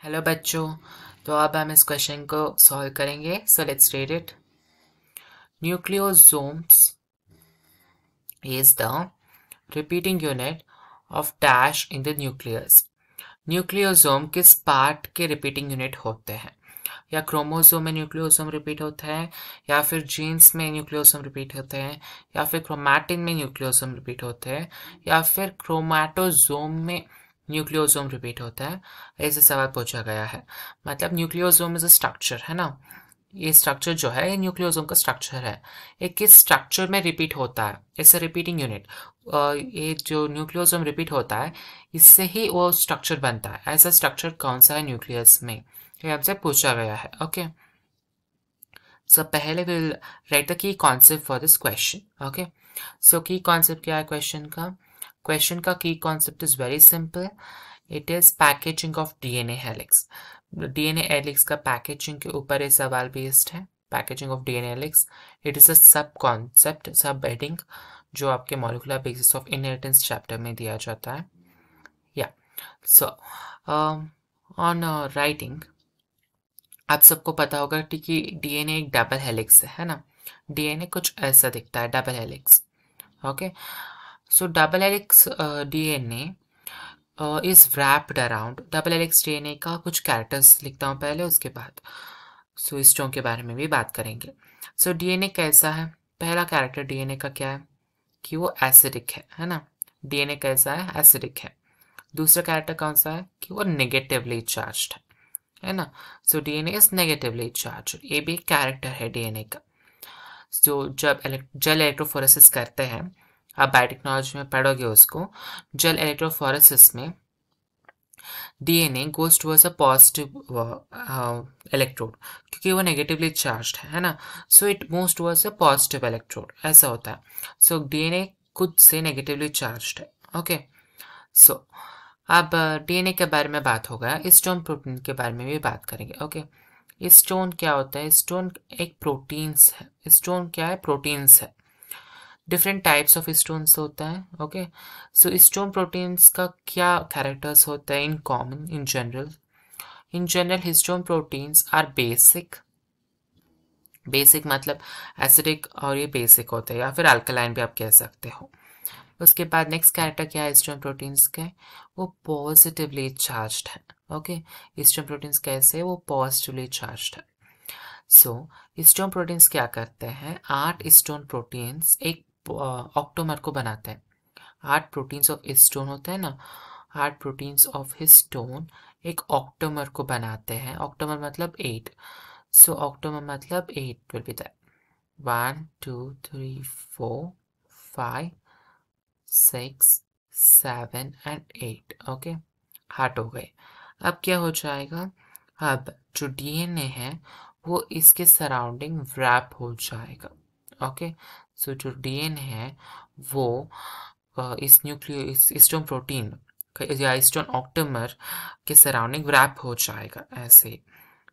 Hello बच्चों। तो अब हम इस क्वेश्चन को सॉल्व करेंगे। So let's read it. Nucleosomes is the repeating unit of dash in the nucleus. Nucleosome किस पार्ट के रिपीटिंग यूनिट होते हैं? या क्रोमोसोम में न्यूक्लियोसोम रिपीट होता है, या फिर जीन्स में न्यूक्लियोसोम रिपीट होते हैं, या फिर क्रोमैटिन में न्यूक्लियोसोम रिपीट होते हैं, या फिर क्रोमैटोसोम में न्यूक्लियोसोम रिपीट होता है। ऐसे सवाल पूछा गया है। मतलब न्यूक्लियोसोम इज अ स्ट्रक्चर, है ना। ये स्ट्रक्चर जो है, ये न्यूक्लियोसोम का स्ट्रक्चर है। ये किस स्ट्रक्चर में रिपीट होता है? It's a repeating unit. ये जो न्यूक्लियोसोम रिपीट होता है, इससे ही वो स्ट्रक्चर बनता है। ऐसा स्ट्रक्चर कौन सा है न्यूक्लियस में, ये हमसे पूछा गया है। ओके, सो पहले will write the key concept for this question. Okay, so key concept क्या है क्वेश्चन का? क्वेश्चन का key concept is very simple. It is packaging of DNA helix. DNA helix का पैकेजिंग के ऊपर ये सवाल बेस्ड है। Packaging of DNA helix, it is a sub concept, sub heading, जो आपके molecular basis of inheritance chapter में दिया जाता है। या सो ऑन राइटिंग, आप सबको पता होगा कि डीएनए एक डबल हेलिक्स है ना। डीएनए कुछ ऐसा दिखता है, double helix. Okay, so double helix DNA is wrapped around. Double helix DNA का कुछ कैरेक्टर्स लिखता हूँ पहले, उसके बाद सो हिस्टोन के बारे में भी बात करेंगे। सो डीएनए कैसा है? पहला कैरेक्टर डीएनए का क्या है कि वो एसिडिक है ना। डीएनए कैसा है? एसिडिक है। दूसरा कैरेक्टर कौन सा है कि वो नेगेटिवली चार्ज्ड है ना। So DNA is negatively charge. ये भी एक कैरेक्टर है डीएनए का। जो जब जेल इलेक्ट्रोफोरेसिस करते हैं, आप बायोटेक्नोलॉजी में पढ़ोगे उसको। जेल इलेक्ट्रोफोरेसिस में DNA goes towards a positive electrode, क्योंकि वो नेगेटिवली चार्ज्ड है ना। So it moves towards a positive electrode, ऐसा होता है। सो डीएनए खुद से नेगेटिवली चार्ज्ड है। ओके, सो अब डीएनए के बारे में बात होगा, हिस्टोन प्रोटीन के बारे में भी बात करेंगे। ओके, हिस्टोन क्या होता है? हिस्टोन एक प्रोटीन्स है। हिस्टोन क्या है? प्रोटीन्स है। डिफरेंट टाइप्स ऑफ हिस्टोन्स होता है। ओके, सो हिस्टोन प्रोटीन्स का क्या कैरेक्टर्स होता है in common, in general? In general histone proteins are basic. Basic मतलब एसिडिक, और ये बेसिक होते हैं, या फिर अल्कलाइन भी आप कह सकते हो। उसके बाद नेक्स्ट कैरेक्टर क्या है हिस्टोन प्रोटीन्स के? वो पॉजिटिवली चार्ज्ड है। ओके, हिस्टोन प्रोटीन्स कैसे है? वो पॉजिटिवली चार्ज्ड है। सो हिस्टोन प्रोटीन्स क्या करते हैं? 8 हिस्टोन प्रोटीन्स एक ऑक्टोमर को बनाते हैं। 8 प्रोटीन्स ऑफ हिस्टोन होते हैं ना, 8 प्रोटीन्स ऑफ हिस्टोन एक ऑक्टोमर को बनाते हैं। ऑक्टोमर मतलब 8। सो ऑक्टोमर मतलब 8 will be that 1 2 3 4 5 6 7 and 8। Okay, 8 हो गए। अब क्या हो जाएगा? अब जो डीएनए है वो इसके सराउंडिंग व्रैप हो जाएगा। ओके, सो जो डीएनए है वो इस न्यूक्लियो इस हिस्टोन प्रोटीन या हिस्टोन ऑक्टोमर के सराउंडिंग व्रैप हो जाएगा, ऐसे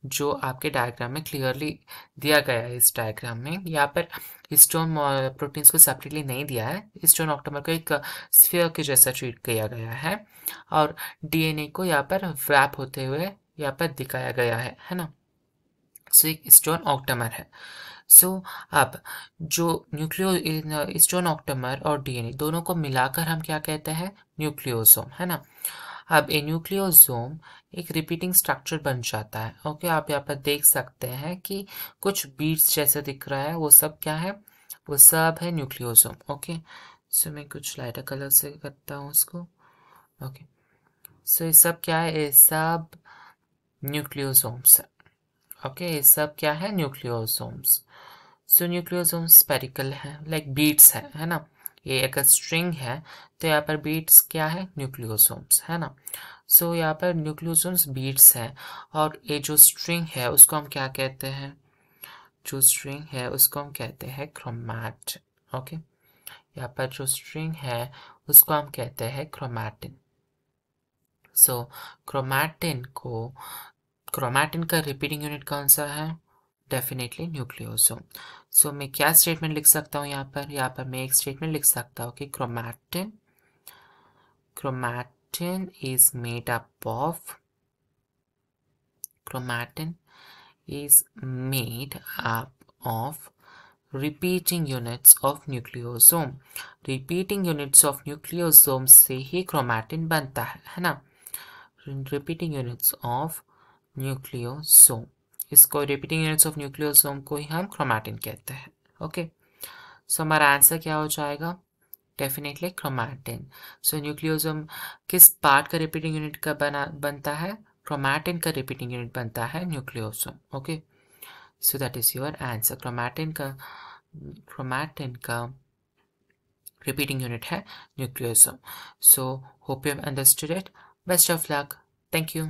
जो आपके डायग्राम में क्लियरली दिया गया है। इस डायग्राम में यहाँ पर हिस्टोन प्रोटीन्स को सेपरेटली नहीं दिया है। हिस्टोन ऑक्टोमर को एक स्फीयर के जैसा ट्रीट किया गया है, और डीएनए को यहाँ पर व्रैप होते हुए यहाँ पर दिखाया गया है ना। सो एक हिस्टोन ऑक्टोमर है। सो अब जो न्यूक्लियो हिस्टोन ऑक्टोमर और डीएनए दोनों को मिलाकर हम क्या कहते हैं? न्यूक्लियोसोम, है ना। अब ए न्यूक्लियोसोम एक रिपीटिंग स्ट्रक्चर बन जाता है। ओके, आप यहाँ पर देख सकते हैं कि कुछ बीड्स जैसा दिख रहा है, वो सब क्या है? वो सब है न्यूक्लियोसोम। ओके, सो मैं कुछ लाइटर कलर से करता हूँ उसको। ओके, सो ये सब क्या है? ये सब न्यूक्लियोसोम्स है। ओके, ये सब क्या है? न्यूक्लियोसोम्स। सो न्यूक्लियोसोम्स स्पेरिकल है, लाइक बीड्स है ना। ये अगर स्ट्रिंग है तो यहाँ पर बीड्स क्या है? न्यूक्लियोसोम्स, है ना। सो यहाँ पर न्यूक्लियोसोम्स बीड्स है, और ये जो स्ट्रिंग है उसको हम क्या कहते हैं? जो स्ट्रिंग है उसको हम कहते हैं क्रोमैट। ओके, यहाँ पर जो स्ट्रिंग है उसको हम कहते हैं क्रोमैटिन। सो क्रोमैटिन का रिपीटिंग यूनिट कौन सा है? Definitely nucleosome. सो मैं क्या स्टेटमेंट लिख सकता हूँ यहाँ पर? यहाँ पर मैं एक स्टेटमेंट लिख सकता हूँ कि chromatin is made up of Chromatin is made up of repeating units of nucleosome. Repeating units of nucleosome से ही chromatin बनता है ना? Repeating units of nucleosome, इसको repeating units of nucleosome को ही हम chromatin कहते हैं. ओके, सो हमारा आंसर क्या हो जाएगा? Definitely chromatin. सो न्यूक्लियोसोम किस पार्ट का रिपीटिंग यूनिट का बनता है? क्रोमैटिन का रिपीटिंग यूनिट बनता है nucleosome. Okay, so that is your answer. Chromatin का repeating unit है nucleosome. So hope you have understood it. Best of luck. Thank you.